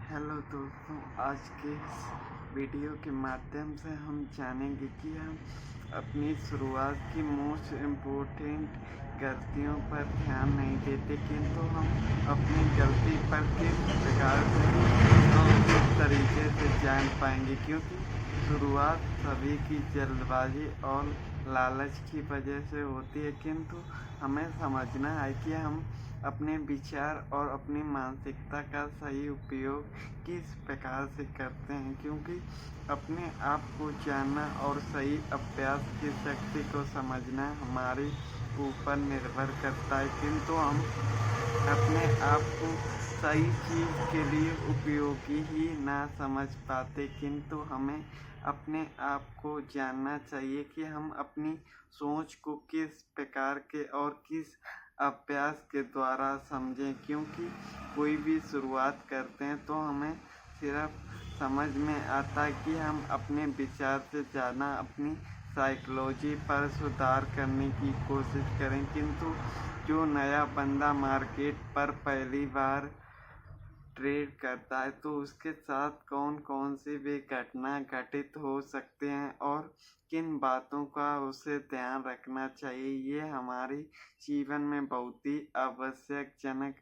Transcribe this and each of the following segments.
Hello दोस्तों, आज के इस वीडियो के माध्यम से हम जानेंगे कि हम अपनी शुरुआत की मोस्ट इम्पोर्टेंट गलतियों पर ध्यान नहीं देते, किंतु हम अपनी गलती पर किस प्रकार से और किस तरीके से जान पाएंगे। क्योंकि शुरुआत सभी की जल्दबाजी और लालच की वजह से होती है, किंतु हमें समझना है कि हम अपने विचार और अपनी मानसिकता का सही उपयोग किस प्रकार से करते हैं। क्योंकि अपने आप को जानना और सही अभ्यास की शक्ति को समझना हमारे ऊपर निर्भर करता है, किंतु हम अपने आप को सही चीज़ के लिए उपयोगी ही ना समझ पाते। किंतु हमें अपने आप को जानना चाहिए कि हम अपनी सोच को किस प्रकार के और किस अभ्यास के द्वारा समझें। क्योंकि कोई भी शुरुआत करते हैं तो हमें सिर्फ समझ में आता है कि हम अपने विचार से ज़्यादा अपनी साइकोलॉजी पर सुधार करने की कोशिश करें। किंतु जो नया बंदा मार्केट पर पहली बार ट्रेड करता है तो उसके साथ कौन कौन सी भी घटना घटित हो सकते हैं और किन बातों का उसे ध्यान रखना चाहिए, ये हमारे जीवन में बहुत ही आवश्यकजनक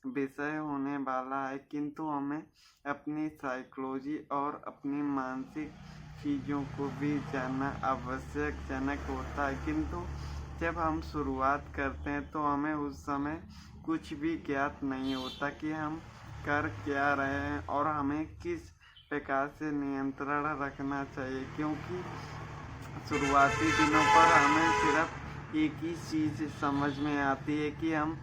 विषय होने वाला है। किंतु हमें अपनी साइकोलॉजी और अपनी मानसिक चीज़ों को भी जानना आवश्यकजनक होता है। किंतु जब हम शुरुआत करते हैं तो हमें उस समय कुछ भी ज्ञात नहीं होता कि हम कर क्या रहे हैं और हमें किस प्रकार से नियंत्रण रखना चाहिए। क्योंकि शुरुआती दिनों पर हमें सिर्फ एक ही चीज़ समझ में आती है कि हम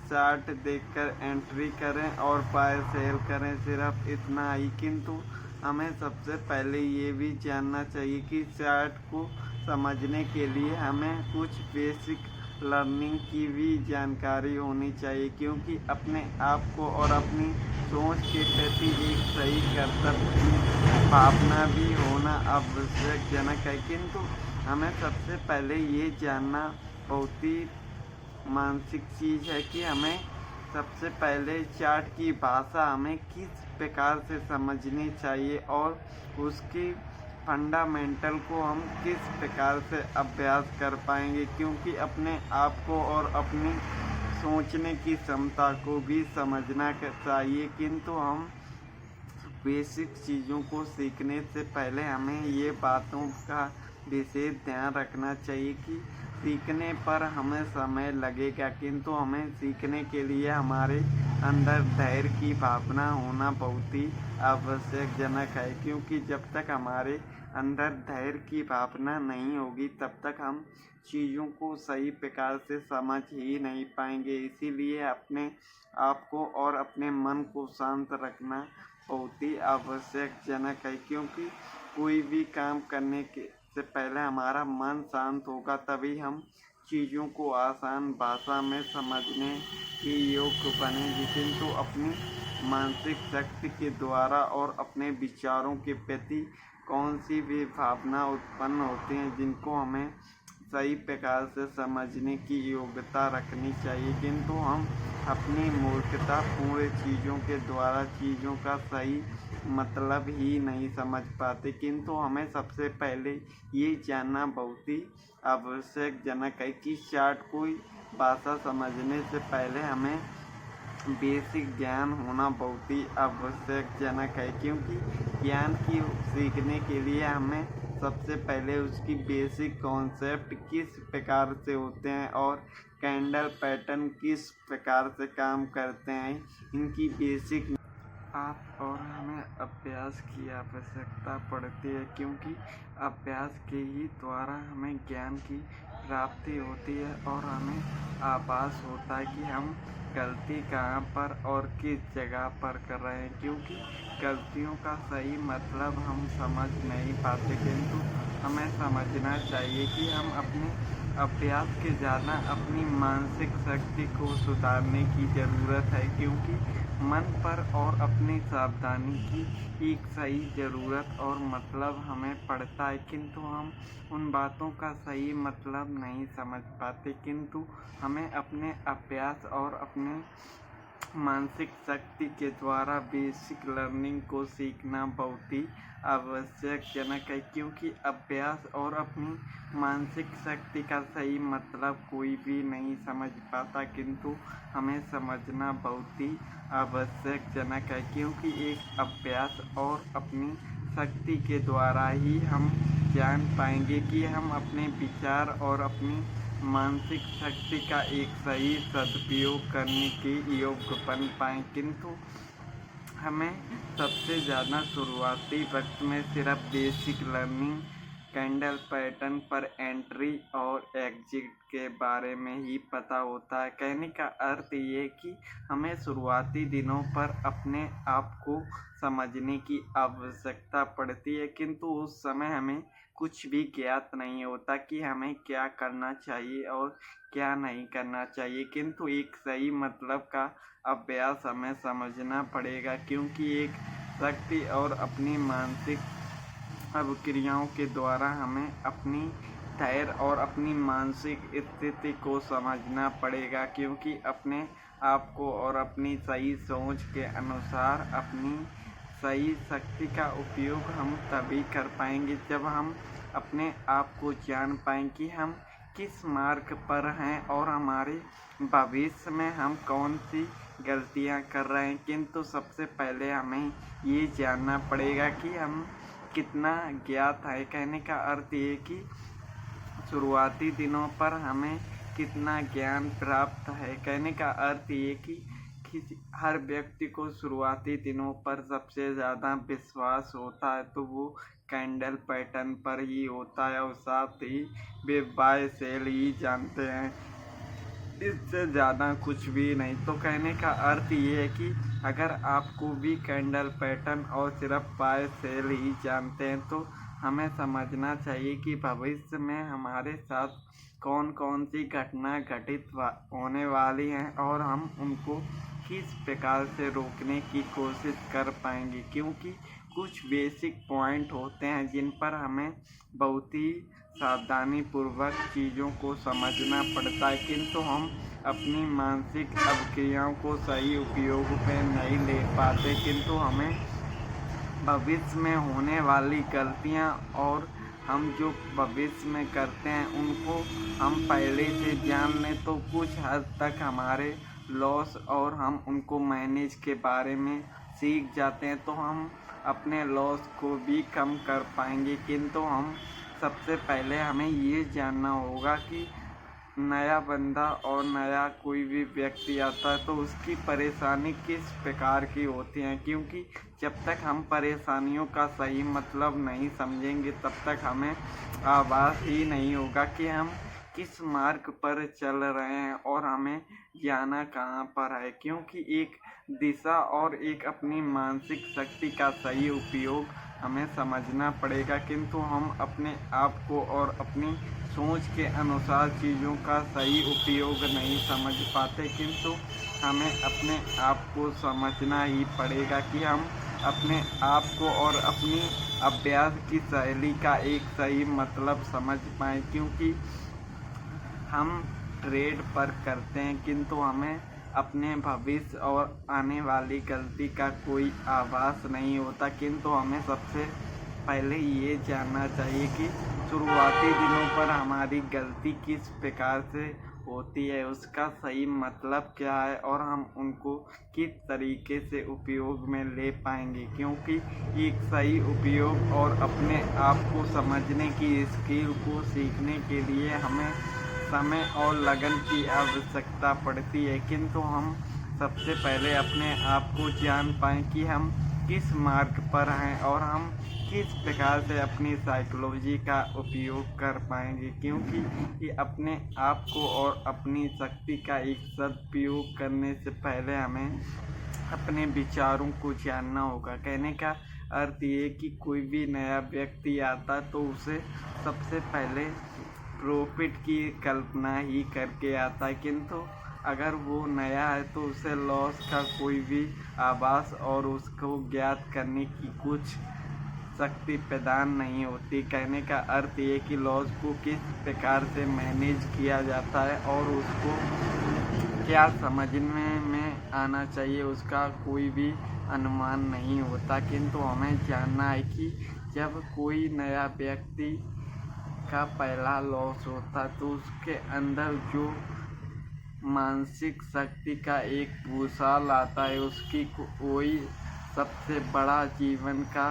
चार्ट देखकर एंट्री करें और बाय सेल करें, सिर्फ इतना ही। किंतु हमें सबसे पहले ये भी जानना चाहिए कि चार्ट को समझने के लिए हमें कुछ बेसिक लर्निंग की भी जानकारी होनी चाहिए। क्योंकि अपने आप को और अपनी सोच के प्रति एक सही कर्तव्य की भावना भी होना आवश्यकजनक है। किंतु हमें सबसे पहले ये जानना बहुत ही मानसिक चीज़ है कि हमें सबसे पहले चार्ट की भाषा हमें किस प्रकार से समझनी चाहिए और उसकी फंडामेंटल को हम किस प्रकार से अभ्यास कर पाएंगे। क्योंकि अपने आप को और अपनी सोचने की क्षमता को भी समझना चाहिए। किंतु हम बेसिक चीज़ों को सीखने से पहले हमें ये बातों का विशेष ध्यान रखना चाहिए कि सीखने पर हमें समय लगेगा, किंतु हमें सीखने के लिए हमारे अंदर धैर्य की भावना होना बहुत ही आवश्यकजनक है। क्योंकि जब तक हमारे अंदर धैर्य की भावना नहीं होगी तब तक हम चीज़ों को सही प्रकार से समझ ही नहीं पाएंगे। इसीलिए अपने आप को और अपने मन को शांत रखना बहुत ही आवश्यकजनक है। क्योंकि कोई भी काम करने के से पहले हमारा मन शांत होगा, तभी हम चीज़ों को आसान भाषा में समझने के योग्य बनेंगे। किंतु अपनी मानसिक शक्ति के द्वारा और अपने विचारों के प्रति कौन सी भी भावना उत्पन्न होती हैं जिनको हमें सही प्रकार से समझने की योग्यता रखनी चाहिए। किंतु हम अपनी मूर्खतापूर्ण चीज़ों के द्वारा चीज़ों का सही मतलब ही नहीं समझ पाते। किंतु हमें सबसे पहले ये जानना बहुत ही आवश्यकजनक है कि चार्ट कोई भाषा समझने से पहले हमें बेसिक ज्ञान होना बहुत ही आवश्यकजनक है। क्योंकि ज्ञान की सीखने के लिए हमें सबसे पहले उसकी बेसिक कॉन्सेप्ट किस प्रकार से होते हैं और कैंडल पैटर्न किस प्रकार से काम करते हैं, इनकी बेसिक आप और हमें अभ्यास की आवश्यकता पड़ती है। क्योंकि अभ्यास के ही द्वारा हमें ज्ञान की प्राप्ति होती है और हमें आभास होता है कि हम गलती कहाँ पर और किस जगह पर कर रहे हैं। क्योंकि गलतियों का सही मतलब हम समझ नहीं पाते, किंतु हमें समझना चाहिए कि हम अपने अभ्यास के ज़्यादा अपनी मानसिक शक्ति को सुधारने की ज़रूरत है। क्योंकि मन पर और अपनी सावधानी की एक सही ज़रूरत और मतलब हमें पड़ता है, किंतु हम उन बातों का सही मतलब नहीं समझ पाते। किंतु हमें अपने अभ्यास और अपने मानसिक शक्ति के द्वारा बेसिक लर्निंग को सीखना बहुत ही आवश्यकजनक है, क्योंकि अभ्यास और अपनी मानसिक शक्ति का सही मतलब कोई भी नहीं समझ पाता, किंतु हमें समझना बहुत ही आवश्यकजनक है, क्योंकि एक अभ्यास और अपनी शक्ति के द्वारा ही हम जान पाएंगे कि हम अपने विचार और अपनी मानसिक शक्ति का एक सही सदुपयोग करने के योग्य बन पाएँ। किंतु हमें सबसे ज़्यादा शुरुआती वक्त में सिर्फ बेसिक लर्निंग, कैंडल पैटर्न पर एंट्री और एग्जिट के बारे में ही पता होता है। कहने का अर्थ ये कि हमें शुरुआती दिनों पर अपने आप को समझने की आवश्यकता पड़ती है, किंतु उस समय हमें कुछ भी ज्ञात नहीं होता कि हमें क्या करना चाहिए और क्या नहीं करना चाहिए। किंतु एक सही मतलब का अभ्यास हमें समझना पड़ेगा, क्योंकि एक शक्ति और अपनी मानसिक अभिक्रियाओं के द्वारा हमें अपनी धैर्य और अपनी मानसिक स्थिति को समझना पड़ेगा, क्योंकि अपने आप को और अपनी सही सोच के अनुसार अपनी सही शक्ति का उपयोग हम तभी कर पाएंगे जब हम अपने आप को जान पाएं कि हम किस मार्ग पर हैं और हमारे भविष्य में हम कौन सी गलतियां कर रहे हैं। किंतु सबसे पहले हमें ये जानना पड़ेगा कि हम कितना ज्ञात है। कहने का अर्थ ये कि शुरुआती दिनों पर हमें कितना ज्ञान प्राप्त है। कहने का अर्थ ये कि हर व्यक्ति को शुरुआती दिनों पर सबसे ज़्यादा विश्वास होता है तो वो कैंडल पैटर्न पर ही होता है, और साथ ही वे बाय सेल ही जानते हैं, इससे ज़्यादा कुछ भी नहीं। तो कहने का अर्थ ये है कि अगर आपको भी कैंडल पैटर्न और सिर्फ बाय सेल ही जानते हैं तो हमें समझना चाहिए कि भविष्य में हमारे साथ कौन कौन सी घटना घटित होने वाली हैं और हम उनको किस प्रकार से रोकने की कोशिश कर पाएंगे, क्योंकि कुछ बेसिक पॉइंट होते हैं जिन पर हमें बहुत ही सावधानी पूर्वक चीज़ों को समझना पड़ता है, किंतु हम अपनी मानसिक अभिक्रियाओं को सही उपयोग में नहीं ले पाते। किंतु हमें भविष्य में होने वाली गलतियां और हम जो भविष्य में करते हैं उनको हम पहले से जान लें तो कुछ हद तक हमारे लॉस और हम उनको मैनेज के बारे में सीख जाते हैं, तो हम अपने लॉस को भी कम कर पाएंगे। किंतु हम सबसे पहले हमें ये जानना होगा कि नया बंदा और नया कोई भी व्यक्ति आता है तो उसकी परेशानी किस प्रकार की होती है, क्योंकि जब तक हम परेशानियों का सही मतलब नहीं समझेंगे तब तक हमें आभास ही नहीं होगा कि हम किस मार्ग पर चल रहे हैं और हमें जाना कहाँ पर है। क्योंकि एक दिशा और एक अपनी मानसिक शक्ति का सही उपयोग हमें समझना पड़ेगा, किंतु हम अपने आप को और अपनी सोच के अनुसार चीज़ों का सही उपयोग नहीं समझ पाते। किंतु हमें अपने आप को समझना ही पड़ेगा कि हम अपने आप को और अपनी अभ्यास की शैली का एक सही मतलब समझ पाएँ, क्योंकि हम ट्रेड पर करते हैं किंतु हमें अपने भविष्य और आने वाली गलती का कोई आभास नहीं होता। किंतु हमें सबसे पहले ये जानना चाहिए कि शुरुआती दिनों पर हमारी गलती किस प्रकार से होती है, उसका सही मतलब क्या है और हम उनको किस तरीके से उपयोग में ले पाएंगे। क्योंकि एक सही उपयोग और अपने आप को समझने की स्किल को सीखने के लिए हमें समय और लगन की आवश्यकता पड़ती है, किंतु हम सबसे पहले अपने आप को जान पाएँ कि हम किस मार्ग पर हैं और हम किस प्रकार से अपनी साइकोलॉजी का उपयोग कर पाएंगे। क्योंकि ये अपने आप को और अपनी शक्ति का एक सदुपयोग करने से पहले हमें अपने विचारों को जानना होगा। कहने का अर्थ ये कि कोई भी नया व्यक्ति आता तो उसे सबसे पहले प्रॉफिट की कल्पना ही करके आता है, किंतु अगर वो नया है तो उसे लॉस का कोई भी आभास और उसको ज्ञात करने की कुछ शक्ति प्रदान नहीं होती। कहने का अर्थ ये कि लॉस को किस प्रकार से मैनेज किया जाता है और उसको क्या समझने में आना चाहिए उसका कोई भी अनुमान नहीं होता, किंतु हमें जानना है कि जब कोई नया व्यक्ति का पहला लॉस होता तो उसके अंदर जो मानसिक शक्ति का एक भूसाल आता है, उसकी कोई सबसे बड़ा जीवन का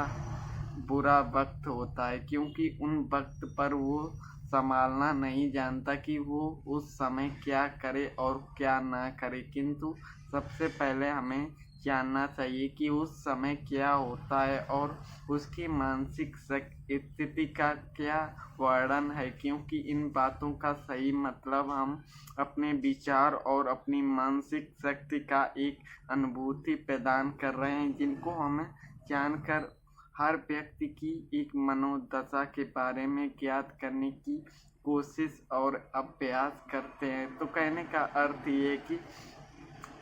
बुरा वक्त होता है, क्योंकि उन वक्त पर वो संभालना नहीं जानता कि वो उस समय क्या करे और क्या ना करे। किंतु सबसे पहले हमें जानना चाहिए कि उस समय क्या होता है और उसकी मानसिक स्थिति का क्या वर्णन है, क्योंकि इन बातों का सही मतलब हम अपने विचार और अपनी मानसिक शक्ति का एक अनुभूति प्रदान कर रहे हैं, जिनको हमें जानकर हर व्यक्ति की एक मनोदशा के बारे में ज्ञात करने की कोशिश और अभ्यास करते हैं। तो कहने का अर्थ ये कि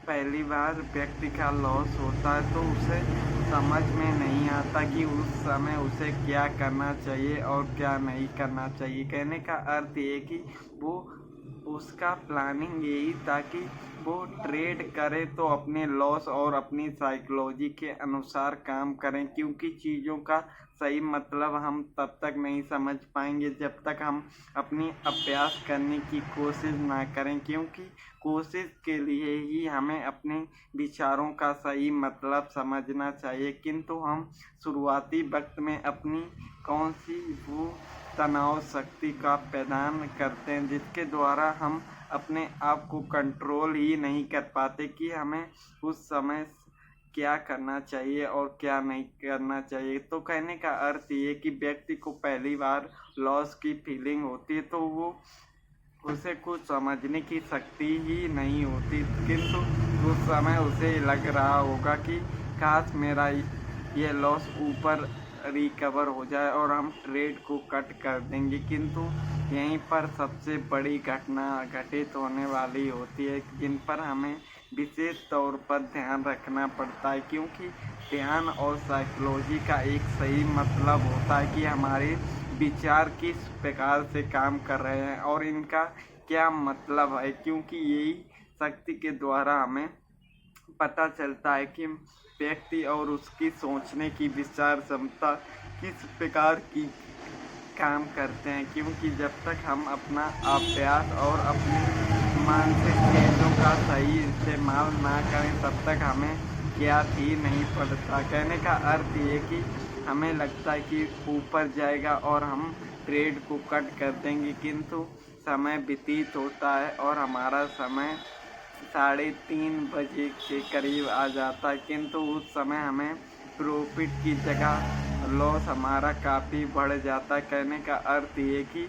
पहली बार व्यक्ति का लॉस होता है तो उसे समझ में नहीं आता कि उस समय उसे क्या करना चाहिए और क्या नहीं करना चाहिए। कहने का अर्थ ये कि वो उसका प्लानिंग यही था कि वो ट्रेड करे तो अपने लॉस और अपनी साइकोलॉजी के अनुसार काम करें, क्योंकि चीज़ों का सही मतलब हम तब तक नहीं समझ पाएंगे जब तक हम अपनी अभ्यास करने की कोशिश ना करें, क्योंकि कोशिश के लिए ही हमें अपने विचारों का सही मतलब समझना चाहिए। किंतु हम शुरुआती वक्त में अपनी कौन सी वो तनाव शक्ति का प्रदान करते हैं जिसके द्वारा हम अपने आप को कंट्रोल ही नहीं कर पाते कि हमें उस समय क्या करना चाहिए और क्या नहीं करना चाहिए। तो कहने का अर्थ ये कि व्यक्ति को पहली बार लॉस की फीलिंग होती है तो वो उसे कुछ समझने की शक्ति ही नहीं होती, किंतु उस समय उसे लग रहा होगा कि काश मेरा ये लॉस ऊपर रिकवर हो जाए और हम ट्रेड को कट कर देंगे। किंतु यहीं पर सबसे बड़ी घटना घटित होने वाली होती है, जिन पर हमें विशेष तौर पर ध्यान रखना पड़ता है, क्योंकि ध्यान और साइकोलॉजी का एक सही मतलब होता है कि हमारे विचार किस प्रकार से काम कर रहे हैं और इनका क्या मतलब है, क्योंकि यही शक्ति के द्वारा हमें पता चलता है कि व्यक्ति और उसकी सोचने की विचार क्षमता किस प्रकार की काम करते हैं। क्योंकि जब तक हम अपना अभ्यास और अपनी मानसिक चीज़ों का सही इस्तेमाल ना करें तब तक हमें ज्ञात ही नहीं पड़ता। कहने का अर्थ ये कि हमें लगता है कि ऊपर जाएगा और हम ट्रेड को कट कर देंगे, किंतु समय व्यतीत होता है और हमारा समय 3:30 बजे के करीब आ जाता है, किंतु उस समय हमें प्रॉफिट की जगह लॉस हमारा काफ़ी बढ़ जाता है। कहने का अर्थ ये कि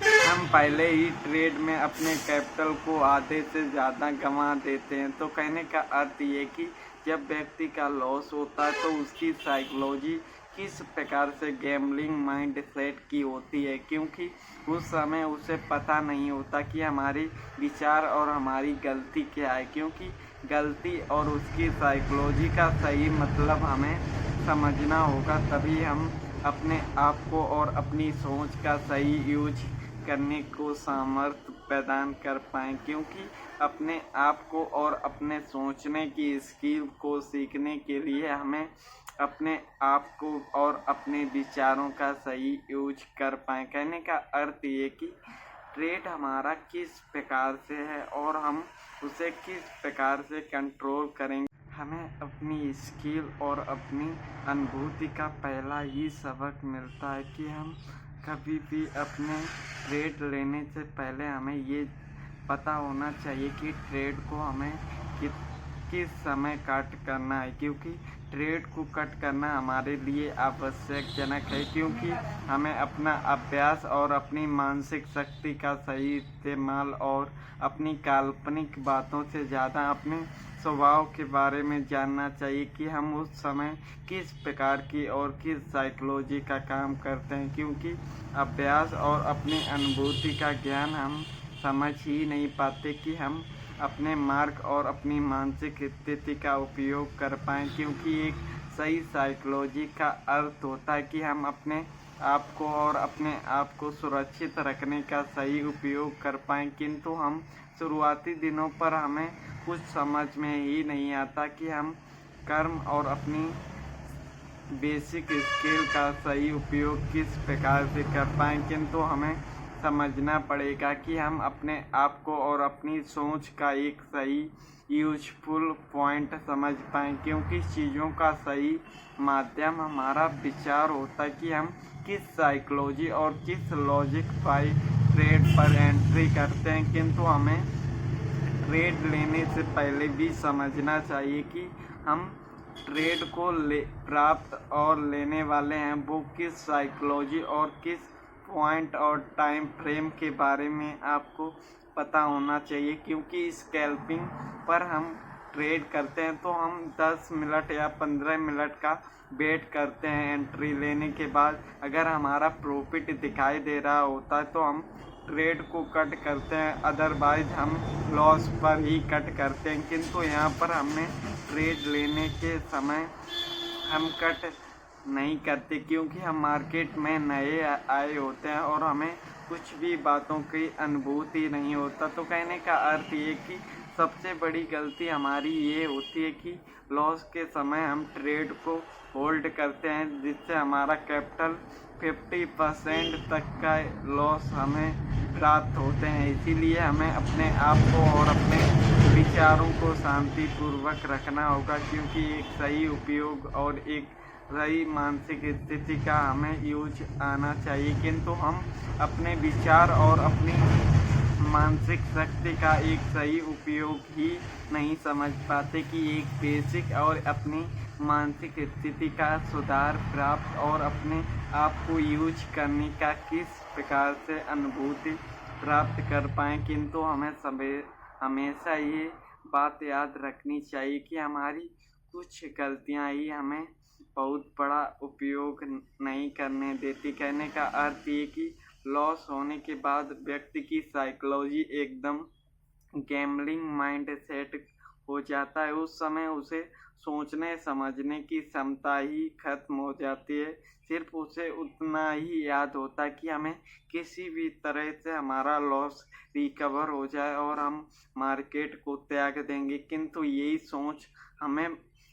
हम पहले ही ट्रेड में अपने कैपिटल को आधे से ज़्यादा गंवा देते हैं। तो कहने का अर्थ ये कि जब व्यक्ति का लॉस होता है तो उसकी साइकोलॉजी किस प्रकार से गैम्बलिंग माइंड सेट की होती है, क्योंकि उस समय उसे पता नहीं होता कि हमारी विचार और हमारी गलती क्या है, क्योंकि गलती और उसकी साइकोलॉजी का सही मतलब हमें समझना होगा, तभी हम अपने आप को और अपनी सोच का सही यूज करने को सामर्थ्य प्रदान कर पाएँ। क्योंकि अपने आप को और अपने सोचने की स्किल को सीखने के लिए हमें अपने आप को और अपने विचारों का सही यूज कर पाएँ। कहने का अर्थ ये कि ट्रेड हमारा किस प्रकार से है और हम उसे किस प्रकार से कंट्रोल करेंगे। हमें अपनी स्किल और अपनी अनुभूति का पहला ही सबक मिलता है कि हम कभी भी अपने ट्रेड लेने से पहले हमें ये पता होना चाहिए कि ट्रेड को हमें किस समय कट करना है, क्योंकि ट्रेड को कट करना हमारे लिए आवश्यकजनक है, क्योंकि हमें अपना अभ्यास और अपनी मानसिक शक्ति का सही इस्तेमाल और अपनी काल्पनिक बातों से ज़्यादा अपने स्वभाव के बारे में जानना चाहिए कि हम उस समय किस प्रकार की और किस साइकोलॉजी का काम करते हैं। क्योंकि अभ्यास और अपनी अनुभूति का ज्ञान हम समझ ही नहीं पाते कि हम अपने मार्ग और अपनी मानसिक स्थिति का उपयोग कर पाएँ, क्योंकि एक सही साइकोलॉजी का अर्थ होता है कि हम अपने आपको और अपने आप को सुरक्षित रखने का सही उपयोग कर पाएँ। किंतु हम शुरुआती दिनों पर हमें कुछ समझ में ही नहीं आता कि हम कर्म और अपनी बेसिक स्किल का सही उपयोग किस प्रकार से कर पाएँ। किंतु हमें समझना पड़ेगा कि हम अपने आप को और अपनी सोच का एक सही यूजफुल पॉइंट समझ पाएँ, क्योंकि चीज़ों का सही माध्यम हमारा विचार होता है कि हम किस साइकोलॉजी और किस लॉजिक बाय ट्रेड पर एंट्री करते हैं। किंतु हमें ट्रेड लेने से पहले भी समझना चाहिए कि हम ट्रेड को प्राप्त और लेने वाले हैं वो किस साइकोलॉजी और किस पॉइंट और टाइम फ्रेम के बारे में आपको पता होना चाहिए। क्योंकि स्कैल्पिंग पर हम ट्रेड करते हैं तो हम 10 मिनट या 15 मिनट का वेट करते हैं एंट्री लेने के बाद। अगर हमारा प्रॉफिट दिखाई दे रहा होता है तो हम ट्रेड को कट करते हैं, अदरवाइज हम लॉस पर ही कट करते हैं। किंतु यहाँ पर हमने ट्रेड लेने के समय हम कट नहीं करते, क्योंकि हम मार्केट में नए आए होते हैं और हमें कुछ भी बातों की अनुभूति नहीं होता। तो कहने का अर्थ ये कि सबसे बड़ी गलती हमारी ये होती है कि लॉस के समय हम ट्रेड को होल्ड करते हैं, जिससे हमारा कैपिटल 50% तक का लॉस हमें प्राप्त होते हैं। इसीलिए हमें अपने आप को और अपने विचारों को शांतिपूर्वक रखना होगा, क्योंकि एक सही उपयोग और एक सही मानसिक स्थिति का हमें यूज आना चाहिए। किंतु हम अपने विचार और अपनी मानसिक शक्ति का एक सही उपयोग ही नहीं समझ पाते कि एक बेसिक और अपनी मानसिक स्थिति का सुधार प्राप्त और अपने आप को यूज करने का किस प्रकार से अनुभूति प्राप्त कर पाएँ। किंतु हमें हमेशा ये बात याद रखनी चाहिए कि हमारी कुछ गलतियाँ ही हमें बहुत बड़ा उपयोग नहीं करने देती। कहने का अर्थ ये कि लॉस होने के बाद व्यक्ति की साइकोलॉजी एकदम गैम्बलिंग माइंड सेट हो जाता है। उस समय उसे सोचने समझने की क्षमता ही खत्म हो जाती है। सिर्फ उसे उतना ही याद होता है कि हमें किसी भी तरह से हमारा लॉस रिकवर हो जाए और हम मार्केट को त्याग देंगे। किंतु यही सोच हमें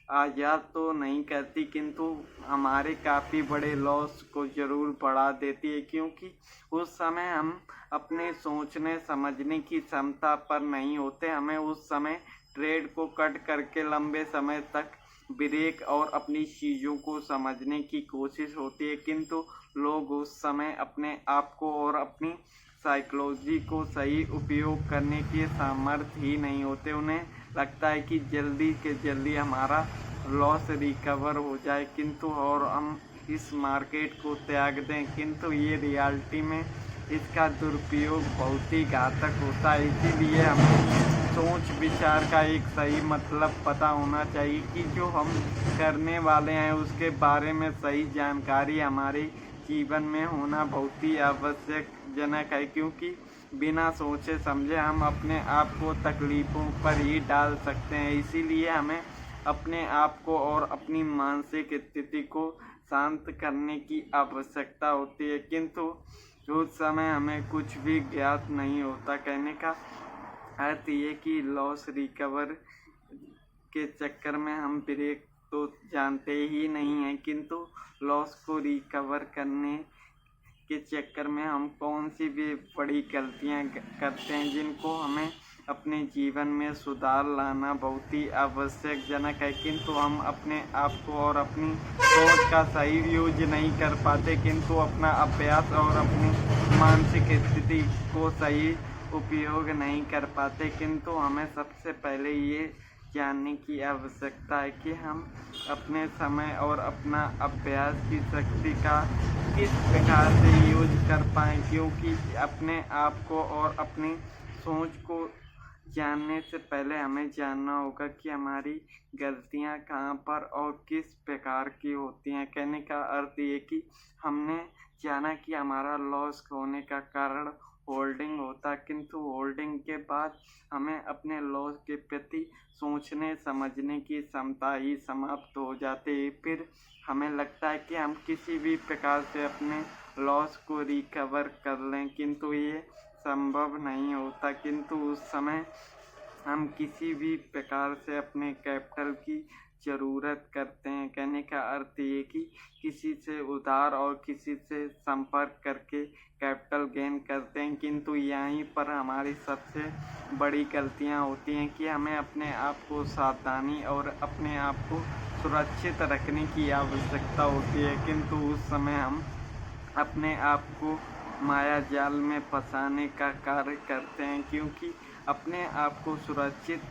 आज़ाद तो नहीं करती, किंतु हमारे काफ़ी बड़े लॉस को ज़रूर बढ़ा देती है, क्योंकि उस समय हम अपने सोचने समझने की क्षमता पर नहीं होते। हमें उस समय ट्रेड को कट करके लंबे समय तक ब्रेक और अपनी चीज़ों को समझने की कोशिश होती है। किंतु लोग उस समय अपने आप को और अपनी साइकोलॉजी को सही उपयोग करने के सामर्थ्य ही नहीं होते। उन्हें लगता है कि जल्दी के जल्दी हमारा लॉस रिकवर हो जाए, किंतु और हम इस मार्केट को त्याग दें। किंतु ये रियलिटी में इसका दुरुपयोग बहुत ही घातक होता है। इसीलिए हमें सोच विचार का एक सही मतलब पता होना चाहिए कि जो हम करने वाले हैं उसके बारे में सही जानकारी हमारे जीवन में होना बहुत ही आवश्यकजनक है, क्योंकि बिना सोचे समझे हम अपने आप को तकलीफ़ों पर ही डाल सकते हैं। इसीलिए हमें अपने आप को और अपनी मानसिक स्थिति को शांत करने की आवश्यकता होती है। किंतु उस समय हमें कुछ भी ज्ञात नहीं होता। कहने का अर्थ ये कि लॉस रिकवर के चक्कर में हम ब्रेक तो जानते ही नहीं हैं, किंतु लॉस को रिकवर करने के चक्कर में हम कौन सी भी बड़ी गलतियां करते हैं, जिनको हमें अपने जीवन में सुधार लाना बहुत ही आवश्यकजनक है। किंतु हम अपने आप को और अपनी सोच का सही यूज नहीं कर पाते, किंतु अपना अभ्यास और अपनी मानसिक स्थिति को सही उपयोग नहीं कर पाते। किंतु हमें सबसे पहले ये जानने की आवश्यकता है कि हम अपने समय और अपना अभ्यास की शक्ति का किस प्रकार से यूज कर पाएँ, क्योंकि अपने आप को और अपनी सोच को जानने से पहले हमें जानना होगा कि हमारी गलतियां कहाँ पर और किस प्रकार की होती हैं। कहने का अर्थ ये कि हमने जाना कि हमारा लॉस होने का कारण होल्डिंग होता, किंतु होल्डिंग के बाद हमें अपने लॉस के प्रति सोचने समझने की क्षमता ही समाप्त हो जाती है। फिर हमें लगता है कि हम किसी भी प्रकार से अपने लॉस को रिकवर कर लें, किंतु ये संभव नहीं होता। किंतु उस समय हम किसी भी प्रकार से अपने कैपिटल की ज़रूरत करते हैं। कहने का अर्थ ये कि किसी से उधार और किसी से संपर्क करके कैपिटल गेन करते हैं, किंतु यहीं पर हमारी सबसे बड़ी गलतियां होती हैं कि हमें अपने आप को सावधानी और अपने आप को सुरक्षित रखने की आवश्यकता होती है, किंतु उस समय हम अपने आप को माया जाल में फंसाने का कार्य करते हैं, क्योंकि अपने आप को सुरक्षित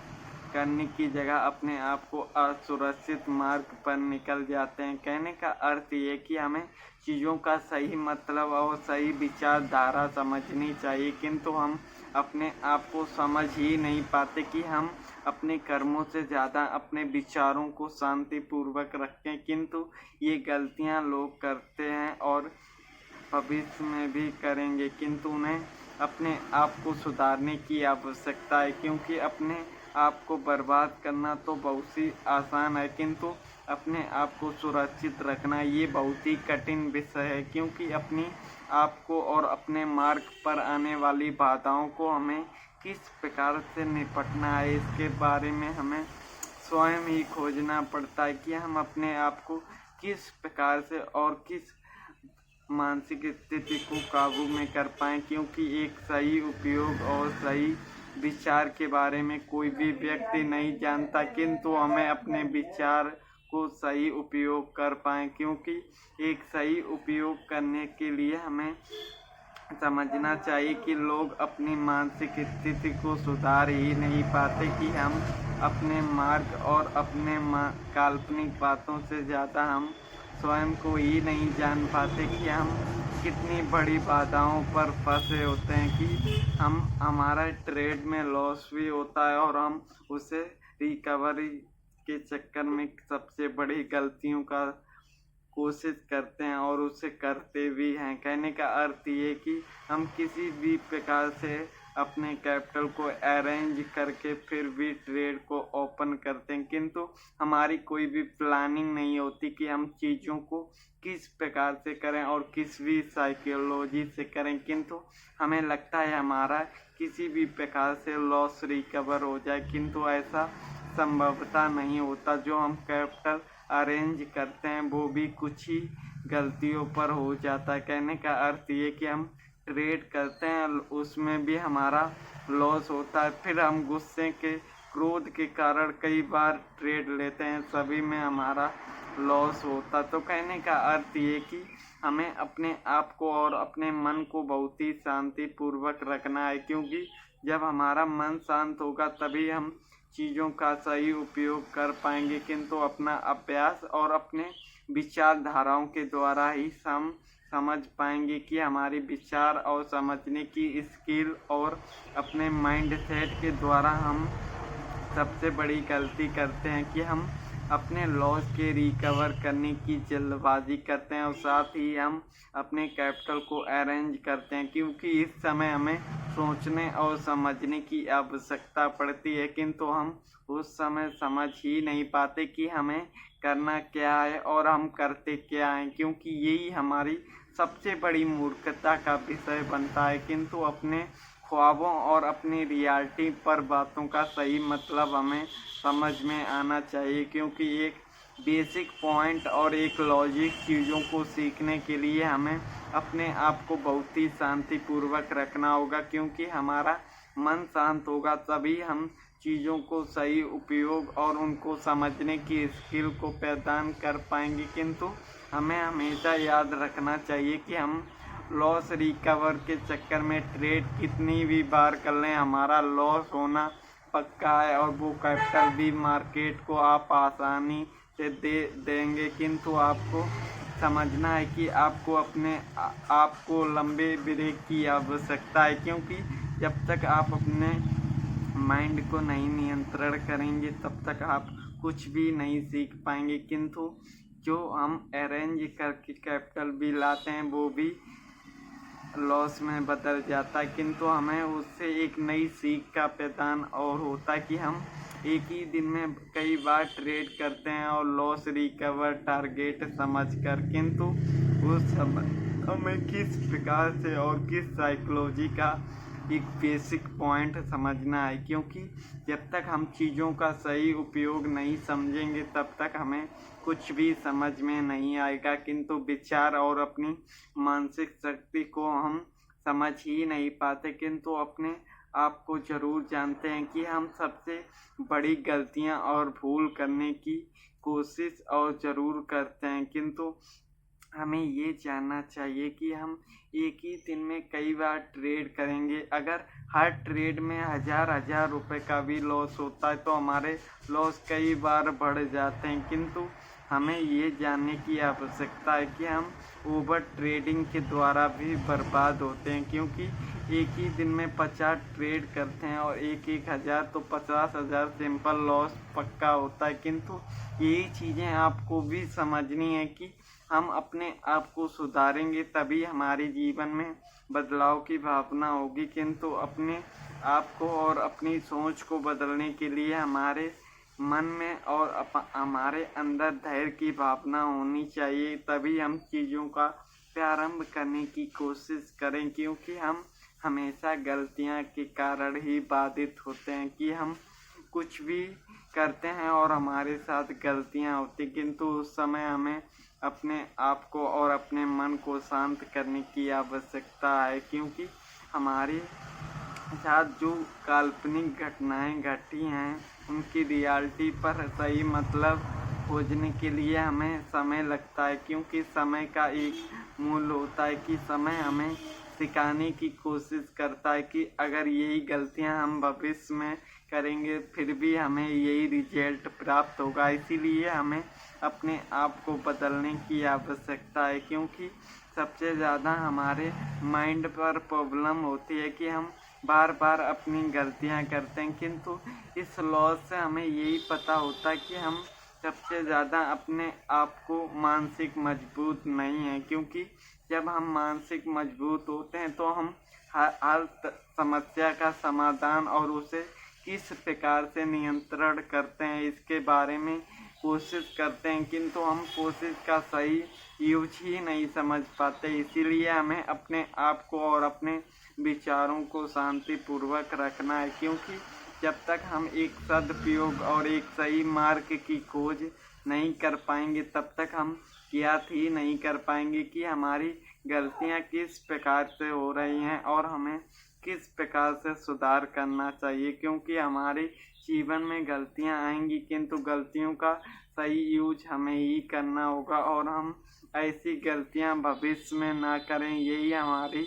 करने की जगह अपने आप को असुरक्षित मार्ग पर निकल जाते हैं। कहने का अर्थ ये कि हमें चीज़ों का सही मतलब और सही विचारधारा समझनी चाहिए, किंतु हम अपने आप को समझ ही नहीं पाते कि हम अपने कर्मों से ज़्यादा अपने विचारों को शांतिपूर्वक रखें, किंतु ये गलतियां लोग करते हैं और भविष्य में भी करेंगे। किंतु उन्हें अपने आप को सुधारने की आवश्यकता है, क्योंकि अपने आप को बर्बाद करना तो बहुत ही आसान है, किंतु अपने आप को सुरक्षित रखना ये बहुत ही कठिन विषय है। क्योंकि अपनी आप को और अपने मार्ग पर आने वाली बाधाओं को हमें किस प्रकार से निपटना है, इसके बारे में हमें स्वयं ही खोजना पड़ता है कि हम अपने आप को किस प्रकार से और किस मानसिक स्थिति को काबू में कर पाएँ। क्योंकि एक सही उपयोग और सही विचार के बारे में कोई भी व्यक्ति नहीं जानता, किंतु हमें अपने विचार को सही उपयोग कर पाएँ, क्योंकि एक सही उपयोग करने के लिए हमें समझना चाहिए कि लोग अपनी मानसिक स्थिति को सुधार ही नहीं पाते कि हम अपने मार्ग और अपने काल्पनिक बातों से ज़्यादा हम स्वयं को ही नहीं जान पाते कि हम कितनी बड़ी बाधाओं पर फंसे होते हैं कि हमारा ट्रेड में लॉस भी होता है और हम उसे रिकवरी के चक्कर में सबसे बड़ी गलतियों का कोशिश करते हैं और उसे करते भी हैं। कहने का अर्थ ये कि हम किसी भी प्रकार से अपने कैपिटल को अरेंज करके फिर भी ट्रेड को ओपन करते हैं, किंतु हमारी कोई भी प्लानिंग नहीं होती कि हम चीज़ों को किस प्रकार से करें और किस भी साइकोलॉजी से करें, किंतु हमें लगता है हमारा किसी भी प्रकार से लॉस रिकवर हो जाए, किंतु ऐसा संभवतः नहीं होता। जो हम कैपिटल अरेंज करते हैं वो भी कुछ ही गलतियों पर हो जाता है। कहने का अर्थ ये कि हम ट्रेड करते हैं, उसमें भी हमारा लॉस होता है, फिर हम गुस्से के क्रोध के कारण कई बार ट्रेड लेते हैं, सभी में हमारा लॉस होता। तो कहने का अर्थ ये कि हमें अपने आप को और अपने मन को बहुत ही शांतिपूर्वक रखना है, क्योंकि जब हमारा मन शांत होगा तभी हम चीज़ों का सही उपयोग कर पाएंगे, किंतु अपना अभ्यास और अपने विचारधाराओं के द्वारा ही हम समझ पाएंगे कि हमारी विचार और समझने की स्किल और अपने माइंड सेट के द्वारा हम सबसे बड़ी गलती करते हैं कि हम अपने लॉस के रिकवर करने की जल्दबाजी करते हैं और साथ ही हम अपने कैपिटल को अरेंज करते हैं, क्योंकि इस समय हमें सोचने और समझने की आवश्यकता पड़ती है, किंतु हम उस समय समझ ही नहीं पाते कि हमें करना क्या है और हम करते क्या हैं, क्योंकि यही हमारी सबसे बड़ी मूर्खता का विषय बनता है। किंतु अपने ख्वाबों और अपनी रियलिटी पर बातों का सही मतलब हमें समझ में आना चाहिए, क्योंकि एक बेसिक पॉइंट और एक लॉजिक चीज़ों को सीखने के लिए हमें अपने आप को बहुत ही शांतिपूर्वक रखना होगा, क्योंकि हमारा मन शांत होगा तभी हम चीज़ों को सही उपयोग और उनको समझने की स्किल को प्रदान कर पाएंगे। किंतु हमें हमेशा याद रखना चाहिए कि हम लॉस रिकवर के चक्कर में ट्रेड कितनी भी बार कर लें, हमारा लॉस होना पक्का है और वो कैपिटल भी मार्केट को आप आसानी से दे देंगे। किंतु आपको समझना है कि आपको अपने आप को लंबे ब्रेक की आवश्यकता है, क्योंकि जब तक आप अपने माइंड को नहीं नियंत्रण करेंगे तब तक आप कुछ भी नहीं सीख पाएंगे। किंतु जो हम अरेंज करके कैपिटल भी लाते हैं वो भी लॉस में बदल जाता है, किंतु हमें उससे एक नई सीख का प्रदान और होता है कि हम एक ही दिन में कई बार ट्रेड करते हैं और लॉस रिकवर टारगेट समझकर, किंतु उस समय हमें किस प्रकार से और किस साइकोलॉजी का एक बेसिक पॉइंट समझना है, क्योंकि जब तक हम चीज़ों का सही उपयोग नहीं समझेंगे तब तक हमें कुछ भी समझ में नहीं आएगा। किंतु विचार और अपनी मानसिक शक्ति को हम समझ ही नहीं पाते, किंतु अपने आप को ज़रूर जानते हैं कि हम सबसे बड़ी गलतियां और भूल करने की कोशिश और ज़रूर करते हैं। किंतु हमें ये जानना चाहिए कि हम एक ही दिन में कई बार ट्रेड करेंगे। अगर हर ट्रेड में हज़ार रुपए का भी लॉस होता है तो हमारे लॉस कई बार बढ़ जाते हैं। किंतु हमें ये जानने की आवश्यकता है कि हम ओवर ट्रेडिंग के द्वारा भी बर्बाद होते हैं, क्योंकि एक ही दिन में 50 ट्रेड करते हैं और एक हज़ार तो 50,000 सिंपल लॉस पक्का होता है। किंतु यही चीज़ें आपको भी समझनी है कि हम अपने आप को सुधारेंगे तभी हमारे जीवन में बदलाव की भावना होगी। किंतु अपने आप को और अपनी सोच को बदलने के लिए हमारे मन में और हमारे अंदर धैर्य की भावना होनी चाहिए, तभी हम चीज़ों का प्रारंभ करने की कोशिश करें, क्योंकि हम हमेशा गलतियां के कारण ही बाधित होते हैं कि हम कुछ भी करते हैं और हमारे साथ गलतियां होती, किंतु उस समय हमें अपने आप को और अपने मन को शांत करने की आवश्यकता है, क्योंकि हमारे साथ जो काल्पनिक घटनाएं घटी हैं उनकी रियलिटी पर सही मतलब खोजने के लिए हमें समय लगता है, क्योंकि समय का एक मूल्य होता है कि समय हमें सिखाने की कोशिश करता है कि अगर यही गलतियां हम भविष्य में करेंगे फिर भी हमें यही रिजल्ट प्राप्त होगा। इसीलिए हमें अपने आप को बदलने की आवश्यकता है, क्योंकि सबसे ज़्यादा हमारे माइंड पर प्रॉब्लम होती है कि हम बार बार अपनी गलतियां करते हैं। किंतु इस लॉस से हमें यही पता होता है कि हम सबसे ज़्यादा अपने आप को मानसिक मजबूत नहीं हैं, क्योंकि जब हम मानसिक मजबूत होते हैं तो हम हर समस्या का समाधान और उसे किस प्रकार से नियंत्रण करते हैं इसके बारे में कोशिश करते हैं, किंतु हम कोशिश का सही यूज ही नहीं समझ पाते। इसीलिए हमें अपने आप को और अपने विचारों को शांतिपूर्वक रखना है, क्योंकि जब तक हम एक सदुपयोग और एक सही मार्ग की खोज नहीं कर पाएंगे तब तक हम ज्ञात ही नहीं कर पाएंगे कि हमारी गलतियां किस प्रकार से हो रही हैं और हमें किस प्रकार से सुधार करना चाहिए। क्योंकि हमारे जीवन में गलतियां आएंगी, किंतु गलतियों का सही यूज हमें ही करना होगा और हम ऐसी गलतियां भविष्य में ना करें, यही हमारी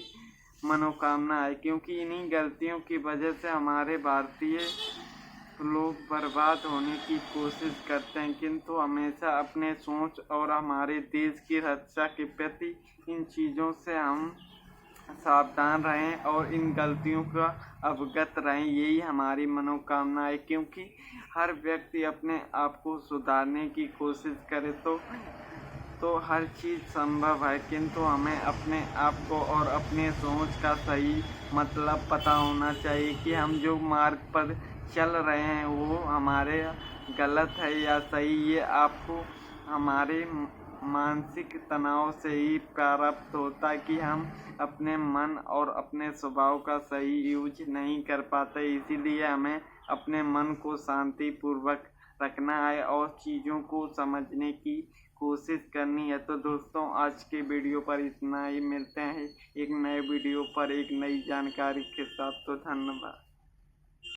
मनोकामना है। क्योंकि इन्हीं गलतियों की वजह से हमारे भारतीय लोग बर्बाद होने की कोशिश करते हैं, किंतु हमेशा अपने सोच और हमारे देश की रक्षा के प्रति इन चीज़ों से हम सावधान रहें और इन गलतियों का अवगत रहें, यही हमारी मनोकामना है। क्योंकि हर व्यक्ति अपने आप को सुधारने की कोशिश करे तो हर चीज़ संभव है, किंतु हमें अपने आप को और अपने सोच का सही मतलब पता होना चाहिए कि हम जो मार्ग पर चल रहे हैं वो हमारे गलत है या सही। ये आपको हमारे मानसिक तनाव से ही प्राप्त होता है कि हम अपने मन और अपने स्वभाव का सही यूज नहीं कर पाते। इसीलिए हमें अपने मन को शांतिपूर्वक रखना है और चीज़ों को समझने की कोशिश करनी है। तो दोस्तों आज के वीडियो पर इतना ही, मिलते हैं एक नए वीडियो पर एक नई जानकारी के साथ। तो धन्यवाद।